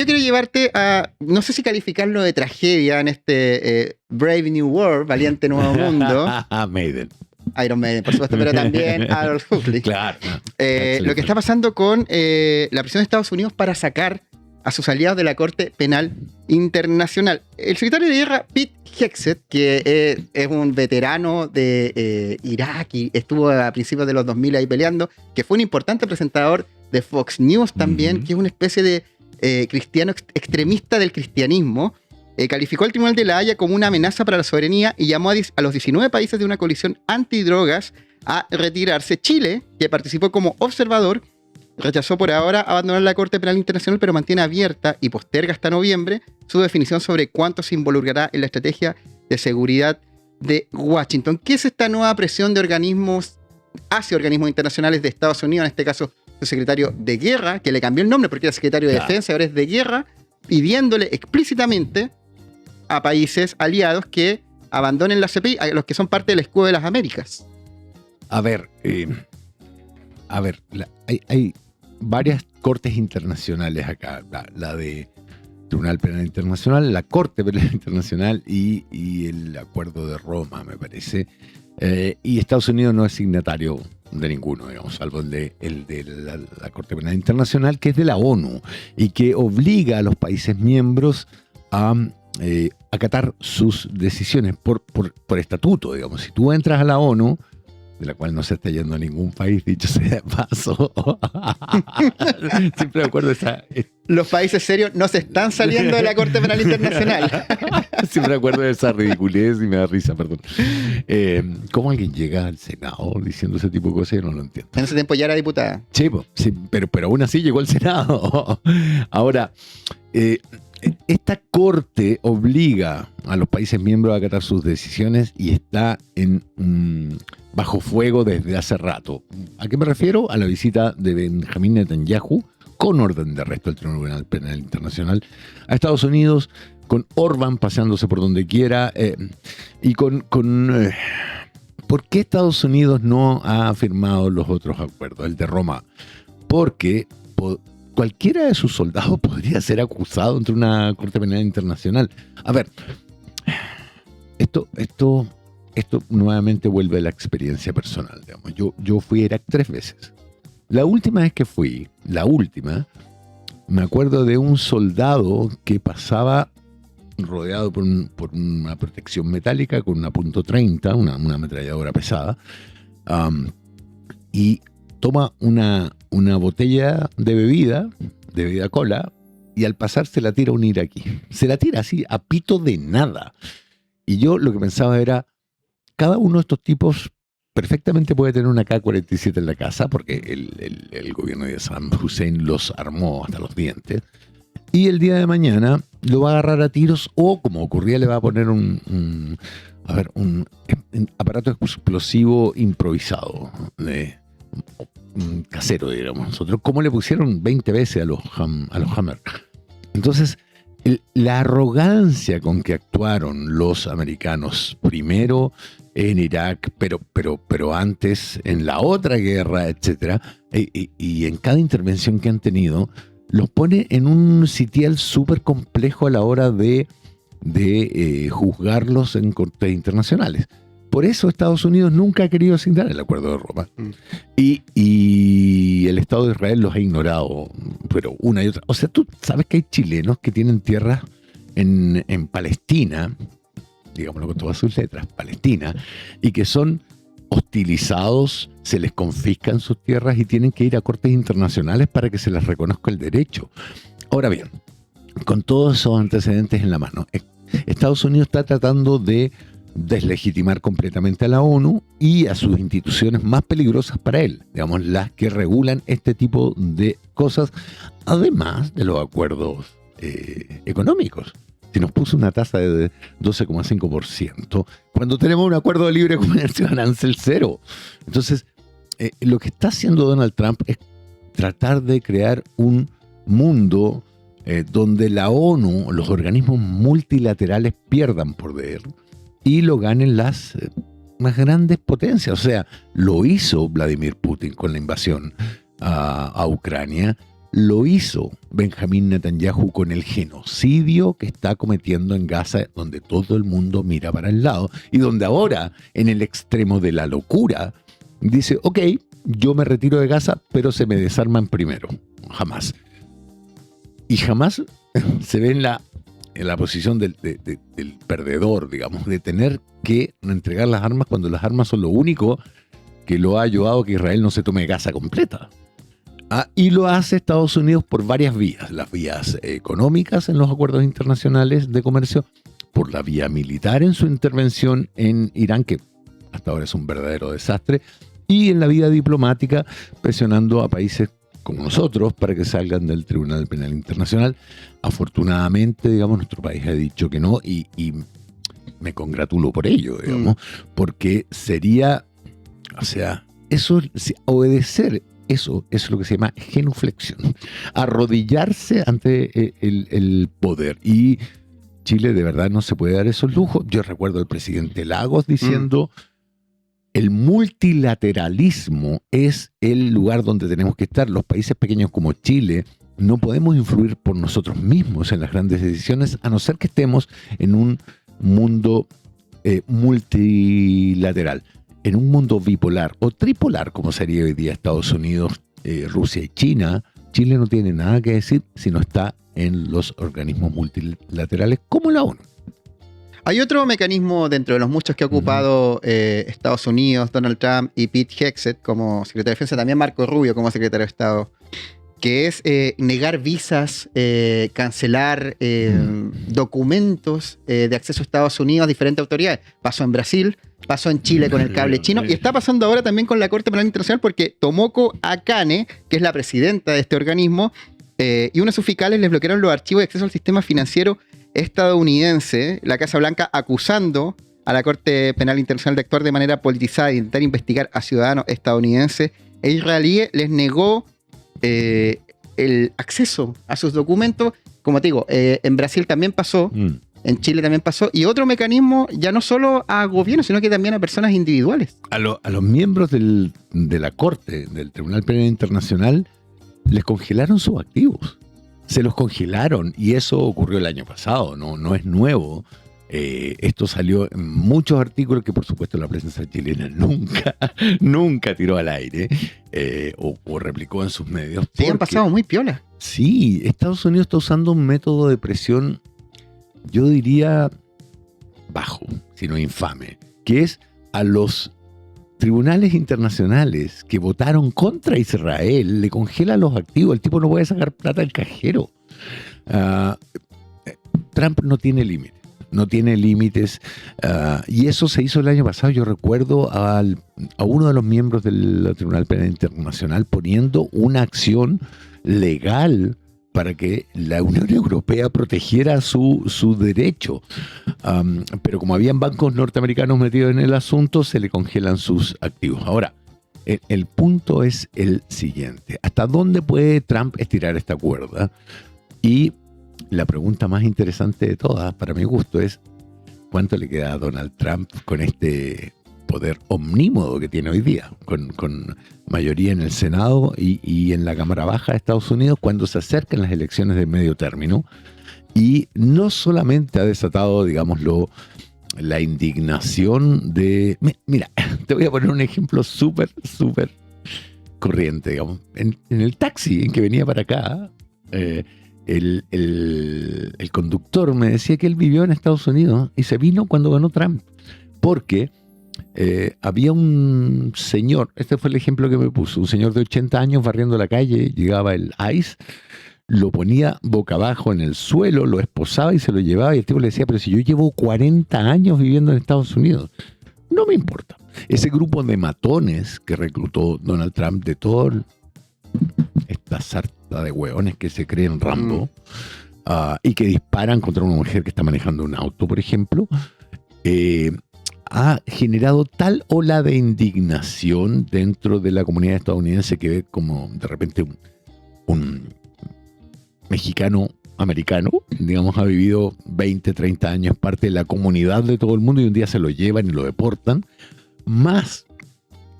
quiero llevarte a, no sé si calificarlo de tragedia en este Brave New World, Valiente Nuevo Mundo. Maiden. Iron Maiden, por supuesto, pero también Adolf Huxley. Claro. Lo que está pasando con la presión de Estados Unidos para sacar a sus aliados de la Corte Penal Internacional. El secretario de Guerra, Pete Hegseth, que es un veterano de Irak y estuvo a principios de los 2000 ahí peleando, que fue un importante presentador de Fox News también, que es una especie de cristiano extremista del cristianismo, calificó al Tribunal de la Haya como una amenaza para la soberanía y llamó a los 19 países de una coalición antidrogas a retirarse. Chile, que participó como observador, rechazó por ahora abandonar la Corte Penal Internacional, pero mantiene abierta y posterga hasta noviembre su definición sobre cuánto se involucrará en la estrategia de seguridad de Washington. ¿Qué es esta nueva presión de organismos hacia organismos internacionales de Estados Unidos, en este caso su secretario de Guerra, que le cambió el nombre porque era secretario de Defensa y ahora es de Guerra, pidiéndole explícitamente a países aliados que abandonen la CPI, a los que son parte del escudo de las Américas? A ver, hay varias cortes internacionales acá, la de Tribunal Penal Internacional, la Corte Penal Internacional y el Acuerdo de Roma, me parece. Y Estados Unidos no es signatario de ninguno, digamos, salvo el de la Corte Penal Internacional, que es de la ONU y que obliga a los países miembros a acatar sus decisiones por estatuto, digamos. Si tú entras a la ONU, de la cual no se está yendo a ningún país, dicho sea de paso. Siempre me acuerdo de esa... Los países serios no se están saliendo de la Corte Penal Internacional. Siempre me acuerdo de esa ridiculez y me da risa, perdón. ¿Cómo alguien llega al Senado diciendo ese tipo de cosas? Yo no lo entiendo. En ese tiempo ya era diputada. Sí, pero aún así llegó al Senado. Ahora, esta corte obliga a los países miembros a acatar sus decisiones y está bajo fuego desde hace rato. ¿A qué me refiero? A la visita de Benjamín Netanyahu, con orden de arresto del Tribunal Penal Internacional, a Estados Unidos, con Orbán paseándose por donde quiera, y ¿por qué Estados Unidos no ha firmado los otros acuerdos, el de Roma? Porque cualquiera de sus soldados podría ser acusado ante una Corte Penal Internacional. A ver, esto nuevamente vuelve a la experiencia personal, digamos. Yo fui a Irak 3 veces. La última vez que fui, me acuerdo de un soldado que pasaba rodeado por una protección metálica con una .30, una ametralladora pesada, y toma una botella de bebida cola, y al pasar se la tira a un iraquí. Se la tira así, a pito de nada. Y yo lo que pensaba era, cada uno de estos tipos perfectamente puede tener una K-47 en la casa, porque el gobierno de Saddam Hussein los armó hasta los dientes, y el día de mañana lo va a agarrar a tiros, o como ocurría, le va a poner un aparato explosivo improvisado, casero, digamos nosotros, como le pusieron 20 veces a los Hammer. Entonces, la arrogancia con que actuaron los americanos, primero en Irak, pero antes en la otra guerra, etcétera, y en cada intervención que han tenido, los pone en un sitial súper complejo a la hora de juzgarlos en cortes internacionales. Por eso Estados Unidos nunca ha querido asignar el Acuerdo de Roma. Y el Estado de Israel los ha ignorado, pero una y otra. O sea, tú sabes que hay chilenos que tienen tierras en Palestina, digámoslo con todas sus letras, Palestina, y que son hostilizados, se les confiscan sus tierras y tienen que ir a cortes internacionales para que se les reconozca el derecho. Ahora bien, con todos esos antecedentes en la mano, Estados Unidos está tratando de deslegitimar completamente a la ONU y a sus instituciones más peligrosas para él, digamos, las que regulan este tipo de cosas, además de los acuerdos económicos. Si nos puso una tasa de 12,5%, cuando tenemos un acuerdo de libre comercio arancel cero. Entonces, lo que está haciendo Donald Trump es tratar de crear un mundo donde la ONU, los organismos multilaterales pierdan poder y lo ganen las más grandes potencias. O sea, lo hizo Vladimir Putin con la invasión a Ucrania, lo hizo Benjamín Netanyahu con el genocidio que está cometiendo en Gaza, donde todo el mundo mira para el lado y donde ahora, en el extremo de la locura, dice, ok, yo me retiro de Gaza, pero se me desarman primero. Jamás. Y jamás se ve en la posición del perdedor, digamos, de tener que entregar las armas cuando las armas son lo único que lo ha ayudado a que Israel no se tome Gaza completa. Y lo hace Estados Unidos por varias vías. Las vías económicas en los acuerdos internacionales de comercio, por la vía militar en su intervención en Irán, que hasta ahora es un verdadero desastre, y en la vía diplomática, presionando a países como nosotros para que salgan del Tribunal Penal Internacional. Afortunadamente, digamos, nuestro país ha dicho que no, y me congratulo por ello, digamos, porque sería, o sea, eso, obedecer, eso es lo que se llama genuflexión, arrodillarse ante el poder. Y Chile de verdad no se puede dar esos lujos. Yo recuerdo al presidente Lagos diciendo, el multilateralismo es el lugar donde tenemos que estar. Los países pequeños como Chile no podemos influir por nosotros mismos en las grandes decisiones, a no ser que estemos en un mundo multilateral. En un mundo bipolar o tripolar, como sería hoy día Estados Unidos, Rusia y China, Chile no tiene nada que decir si no está en los organismos multilaterales como la ONU. Hay otro mecanismo dentro de los muchos que ha ocupado Estados Unidos, Donald Trump y Pete Hegseth como secretario de Defensa, también Marco Rubio como secretario de Estado, que es negar visas, cancelar documentos de acceso a Estados Unidos a diferentes autoridades. Pasó en Brasil, pasó en Chile con el cable chino y está pasando ahora también con la Corte Penal Internacional, porque Tomoko Akane, que es la presidenta de este organismo, y uno de sus fiscales les bloquearon los archivos de acceso al sistema financiero estadounidense, la Casa Blanca acusando a la Corte Penal Internacional de actuar de manera politizada e intentar investigar a ciudadanos estadounidenses e israelíes. Les negó el acceso a sus documentos. Como te digo, en Brasil también pasó, en Chile también pasó, y otro mecanismo ya no solo a gobiernos, sino que también a personas individuales. A los miembros de la Corte, del Tribunal Penal Internacional, les congelaron sus activos. Se los congelaron, y eso ocurrió el año pasado, no es nuevo. Esto salió en muchos artículos que, por supuesto, la prensa chilena nunca tiró al aire o replicó en sus medios. Sí, han pasado muy piola. Sí, Estados Unidos está usando un método de presión, yo diría, bajo, sino infame, que es a los tribunales internacionales que votaron contra Israel, le congelan los activos. El tipo no puede sacar plata del cajero. Trump no tiene límites, y eso se hizo el año pasado. Yo recuerdo a uno de los miembros del Tribunal Penal Internacional poniendo una acción legal para que la Unión Europea protegiera su derecho. Pero como habían bancos norteamericanos metidos en el asunto, se le congelan sus activos. Ahora, el punto es el siguiente. ¿Hasta dónde puede Trump estirar esta cuerda? Y la pregunta más interesante de todas, para mi gusto, es ¿cuánto le queda a Donald Trump con este poder omnímodo que tiene hoy día, con mayoría en el Senado y en la Cámara Baja de Estados Unidos, cuando se acercan las elecciones de medio término? Y no solamente ha desatado, digámoslo, la indignación de... Mira, te voy a poner un ejemplo súper corriente, digamos. En el taxi en que venía para acá, el conductor me decía que él vivió en Estados Unidos y se vino cuando ganó Trump, porque había un señor, este fue el ejemplo que me puso, un señor de 80 años barriendo la calle, llegaba el ICE, lo ponía boca abajo en el suelo, lo esposaba y se lo llevaba, y el tipo le decía, pero si yo llevo 40 años viviendo en Estados Unidos, no me importa. Ese grupo de matones que reclutó Donald Trump, de toda esta sarta de hueones que se creen Rambo, y que disparan contra una mujer que está manejando un auto, por ejemplo, ha generado tal ola de indignación dentro de la comunidad estadounidense que ve como de repente un mexicano americano, digamos, ha vivido 20, 30 años, parte de la comunidad de todo el mundo, y un día se lo llevan y lo deportan, más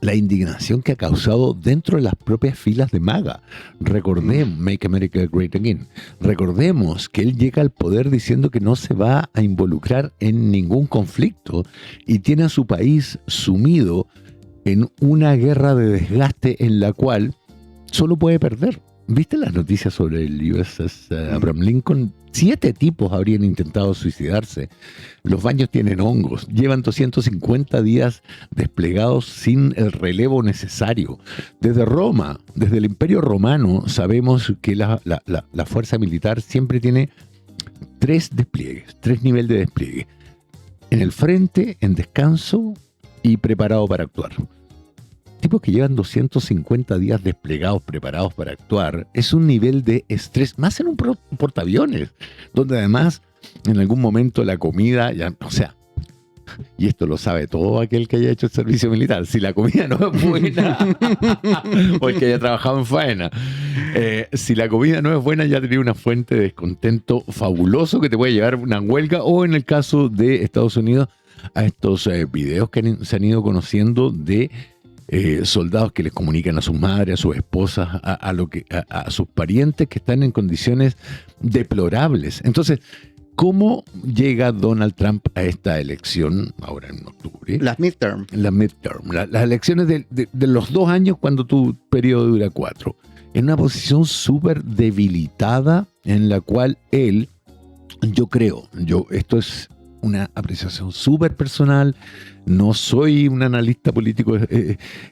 la indignación que ha causado dentro de las propias filas de MAGA. Recordemos, Make America Great Again. Recordemos que él llega al poder diciendo que no se va a involucrar en ningún conflicto y tiene a su país sumido en una guerra de desgaste en la cual solo puede perder. ¿Viste las noticias sobre el USS Abraham Lincoln? 7 tipos habrían intentado suicidarse. Los baños tienen hongos. Llevan 250 días desplegados sin el relevo necesario. Desde Roma, desde el Imperio Romano, sabemos que la fuerza militar siempre tiene 3 despliegues, 3 niveles de despliegue. En el frente, en descanso y preparado para actuar. Tipos que llevan 250 días desplegados, preparados para actuar, es un nivel de estrés, más en un portaaviones, donde además en algún momento la comida, ya, o sea, y esto lo sabe todo aquel que haya hecho el servicio militar, si la comida no es buena, o el que haya trabajado en faena, si la comida no es buena ya tenía una fuente de descontento fabuloso que te puede llevar a una huelga, o en el caso de Estados Unidos, a estos videos que se han ido conociendo de soldados que les comunican a sus madres, a sus esposas, a sus parientes que están en condiciones deplorables. Entonces, ¿cómo llega Donald Trump a esta elección ahora en octubre? Las midterm. Las elecciones de los 2 años cuando tu periodo dura 4. En una posición súper debilitada en la cual él, esto es una apreciación súper personal, no soy un analista político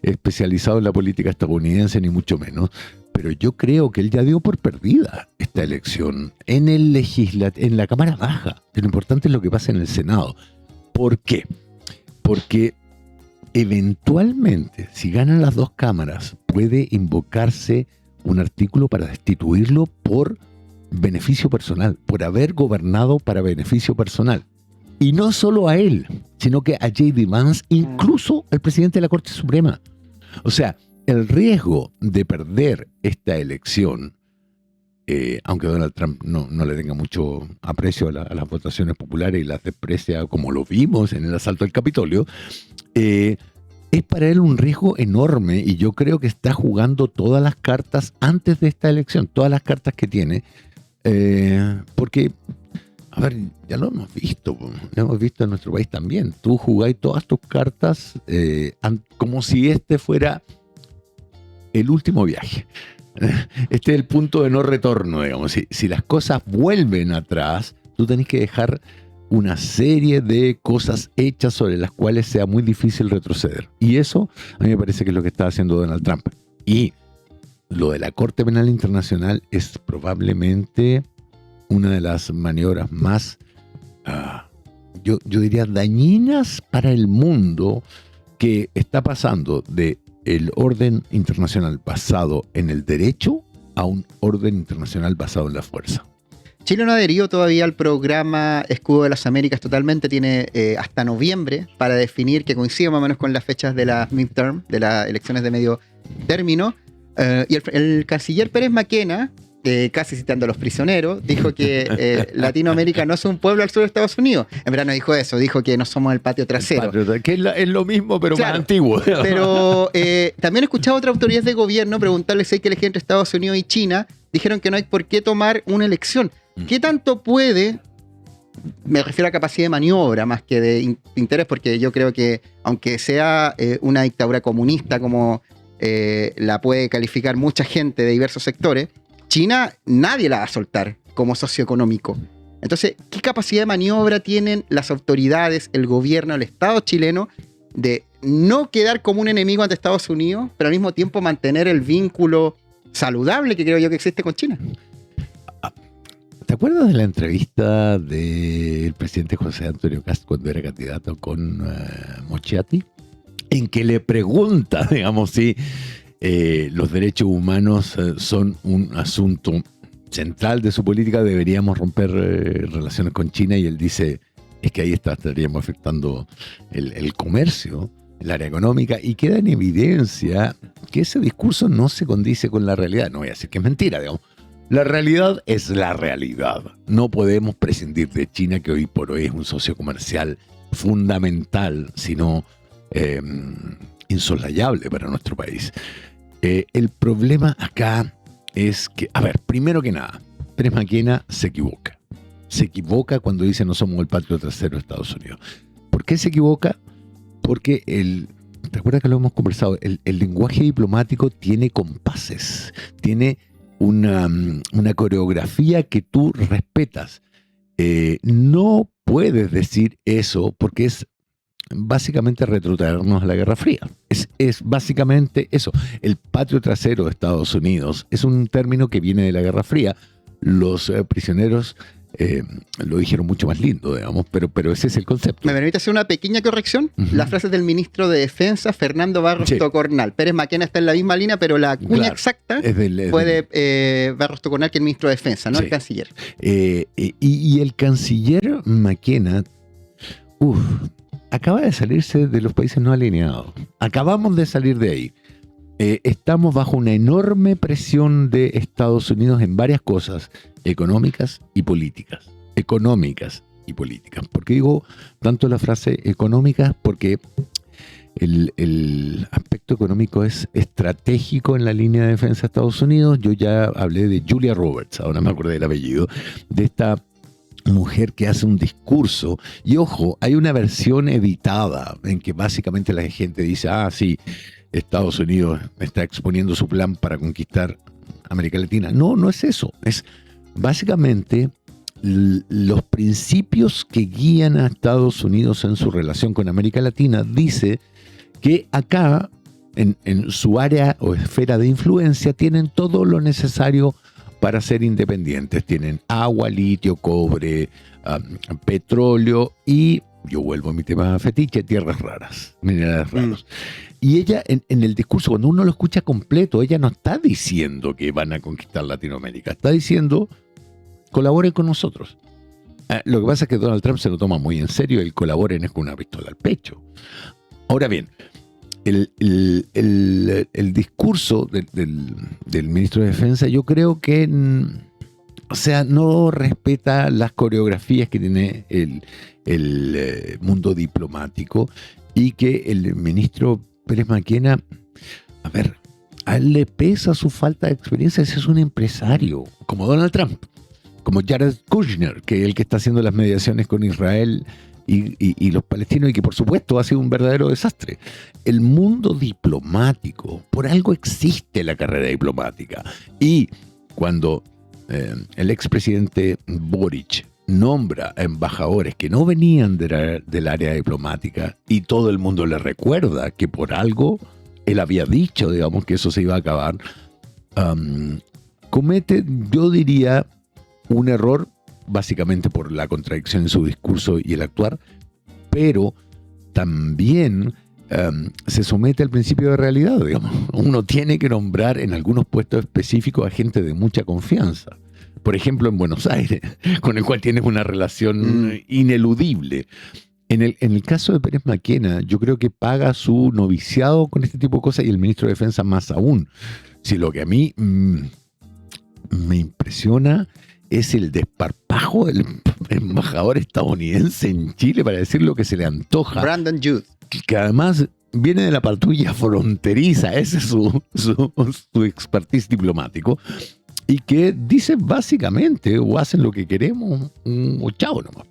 especializado en la política estadounidense, ni mucho menos, pero yo creo que él ya dio por perdida esta elección en la Cámara Baja. Lo importante es lo que pasa en el Senado. ¿Por qué? Porque eventualmente, si ganan las 2 cámaras, puede invocarse un artículo para destituirlo por beneficio personal, por haber gobernado para beneficio personal. Y no solo a él, sino que a J.D. Vance, incluso al presidente de la Corte Suprema. O sea, el riesgo de perder esta elección, aunque Donald Trump no le tenga mucho aprecio a las votaciones populares y las desprecia como lo vimos en el asalto al Capitolio, es para él un riesgo enorme, y yo creo que está jugando todas las cartas antes de esta elección, todas las cartas que tiene, porque... A ver, ya lo hemos visto en nuestro país también. Tú jugáis todas tus cartas como si este fuera el último viaje. Este es el punto de no retorno, digamos. Si las cosas vuelven atrás, tú tenés que dejar una serie de cosas hechas sobre las cuales sea muy difícil retroceder. Y eso a mí me parece que es lo que está haciendo Donald Trump. Y lo de la Corte Penal Internacional es probablemente una de las maniobras más, yo diría, dañinas para el mundo, que está pasando de el orden internacional basado en el derecho a un orden internacional basado en la fuerza. Chile no adherió todavía al programa Escudo de las Américas totalmente, tiene hasta noviembre para definir, que coincide más o menos con las fechas de las midterm, de las elecciones de medio término, y el canciller Pérez Maquena, casi citando a los prisioneros, dijo que Latinoamérica no es un pueblo al sur de Estados Unidos. En verdad no dijo eso, dijo que no somos el patio trasero. Que es lo mismo, pero claro, más antiguo. Pero también he escuchado a otras autoridades de gobierno preguntarle si hay que elegir entre Estados Unidos y China. Dijeron que no hay por qué tomar una elección. ¿Qué tanto puede? Me refiero a capacidad de maniobra más que de interés, porque yo creo que aunque sea una dictadura comunista como la puede calificar mucha gente de diversos sectores, China nadie la va a soltar como socioeconómico. Entonces, ¿qué capacidad de maniobra tienen las autoridades, el gobierno, el Estado chileno de no quedar como un enemigo ante Estados Unidos, pero al mismo tiempo mantener el vínculo saludable que creo yo que existe con China? ¿Te acuerdas de la entrevista del presidente José Antonio Kast cuando era candidato con Mochiati? En que le pregunta, digamos, si los derechos humanos son un asunto central de su política, deberíamos romper relaciones con China, y él dice, es que ahí estaríamos afectando el comercio, el área económica, y queda en evidencia que ese discurso no se condice con la realidad. No voy a decir que es mentira, digamos. La realidad es la realidad. No podemos prescindir de China, que hoy por hoy es un socio comercial fundamental, sino insoslayable para nuestro país. El problema acá es que, a ver, primero que nada, Pérez Macquena se equivoca. Se equivoca cuando dice no somos el patio trasero de Estados Unidos. ¿Por qué se equivoca? Porque ¿te acuerdas que lo hemos conversado? El lenguaje diplomático tiene compases, tiene una coreografía que tú respetas. No puedes decir eso porque es básicamente retrotraernos a la Guerra Fría. Es básicamente eso. El patio trasero de Estados Unidos es un término que viene de la Guerra Fría. Los prisioneros lo dijeron mucho más lindo, digamos, pero ese es el concepto. ¿Me permite hacer una pequeña corrección? Uh-huh. La frase del ministro de Defensa, Fernando Barros Tocornal. Pérez Macquena está en la misma línea, pero la cuña exacta fue de Barros Tocornal, que es el ministro de Defensa, no el canciller. Y el canciller Macquena, acaba de salirse de los países no alineados. Acabamos de salir de ahí. Estamos bajo una enorme presión de Estados Unidos en varias cosas económicas y políticas. Económicas y políticas. ¿Por qué digo tanto la frase económica? Porque el aspecto económico es estratégico en la línea de defensa de Estados Unidos. Yo ya hablé de Julia Roberts, ahora me acordé del apellido, de esta mujer que hace un discurso, y ojo, hay una versión editada en que básicamente la gente dice, sí, Estados Unidos está exponiendo su plan para conquistar América Latina. No es eso, es básicamente los principios que guían a Estados Unidos en su relación con América Latina. Dice que acá, en su área o esfera de influencia, tienen todo lo necesario para ser independientes. Tienen agua, litio, cobre, petróleo y, yo vuelvo a mi tema fetiche, tierras raras, minerales raros. Y ella, en el discurso, cuando uno lo escucha completo, ella no está diciendo que van a conquistar Latinoamérica, está diciendo, colaboren con nosotros. Lo que pasa es que Donald Trump se lo toma muy en serio, el colaboren es con una pistola al pecho. Ahora bien, el discurso del ministro de Defensa, yo creo que no respeta las coreografías que tiene el mundo diplomático, y que el ministro Pérez Macquena, a él le pesa su falta de experiencia. Ese es un empresario, como Donald Trump, como Jared Kushner, que es el que está haciendo las mediaciones con Israel y los palestinos, y que por supuesto ha sido un verdadero desastre. El mundo diplomático, por algo existe la carrera diplomática. Y cuando el expresidente Boric nombra a embajadores que no venían del área diplomática, y todo el mundo le recuerda que por algo él había dicho, digamos, que eso se iba a acabar, comete, yo diría, un error, básicamente por la contradicción en su discurso y el actuar, pero también se somete al principio de realidad, digamos. Uno tiene que nombrar en algunos puestos específicos a gente de mucha confianza. Por ejemplo, en Buenos Aires, con el cual tienes una relación ineludible. En el caso de Pérez Macquena, yo creo que paga su noviciado con este tipo de cosas, y el ministro de Defensa más aún. Si lo que a mí me impresiona es el desparpajo del embajador estadounidense en Chile para decir lo que se le antoja. Brandon Judd. Que además viene de la patrulla fronteriza, ese es su expertise diplomático, y que dice básicamente, o hacen lo que queremos, o chao nomás.